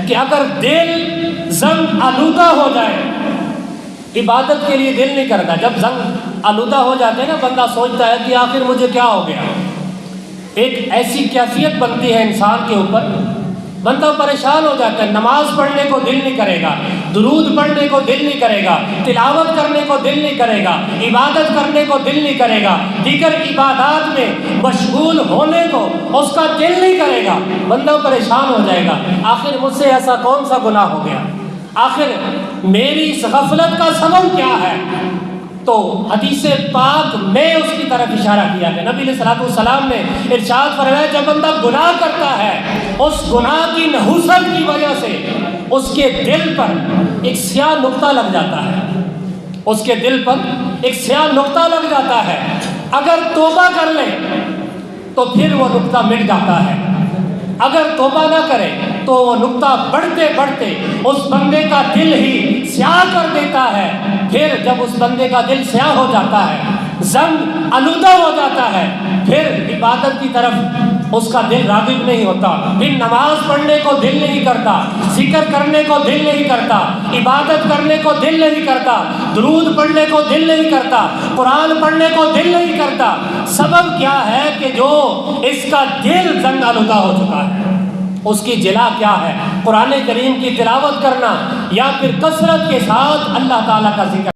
کہ اگر دل زنگ آلودہ ہو جائے، عبادت کے لیے دل نہیں کرتا. جب زنگ آلودہ ہو جاتے ہیں نا، بندہ سوچتا ہے کہ آخر مجھے کیا ہو گیا. ایک ایسی کیفیت بنتی ہے انسان کے اوپر، بندہ پریشان ہو جاتا ہے. نماز پڑھنے کو دل نہیں کرے گا، درود پڑھنے کو دل نہیں کرے گا، تلاوت کرنے کو دل نہیں کرے گا، عبادت کرنے کو دل نہیں کرے گا، دیگر عبادات میں مشغول ہونے کو اس کا دل نہیں کرے گا. بندہ پریشان ہو جائے گا، آخر مجھ سے ایسا کون سا گناہ ہو گیا، آخر میری اس غفلت کا سبب کیا ہے. تو حدیث پاک میں اس کی طرف اشارہ کیا ہے. نبی علیہ الصلوۃ والسلام نے ارشاد فرمایا جب بندہ گناہ کرتا ہے، اس گناہ کی نحوست کی وجہ سے اس کے دل پر ایک سیاہ نقطہ لگ جاتا ہے. اس کے دل پر ایک سیاہ نقطہ لگ جاتا ہے. اگر توبہ کر لے تو پھر وہ نقطہ مٹ جاتا ہے، اگر توبہ نہ کرے تو وہ نقطہ بڑھتے بڑھتے اس بندے کا دل ہی سیاہ کر دیتا ہے. پھر جب اس بندے کا دل سیاہ ہو جاتا ہے، زنگ آلودہ ہو جاتا ہے، پھر عبادت کی طرف اس کا دل راغب نہیں ہوتا. پھر نماز پڑھنے کو دل نہیں کرتا، ذکر کرنے کو دل نہیں کرتا، عبادت کرنے کو دل نہیں کرتا، درود پڑھنے کو دل نہیں کرتا، قرآن پڑھنے کو دل نہیں کرتا. سبب کیا ہے کہ جو اس کا دل زنگ آلودہ ہو چکا ہے. اس کی جلا کیا ہے؟ قرآن کریم کی تلاوت کرنا یا پھر کثرت کے ساتھ اللہ تعالیٰ کا ذکر.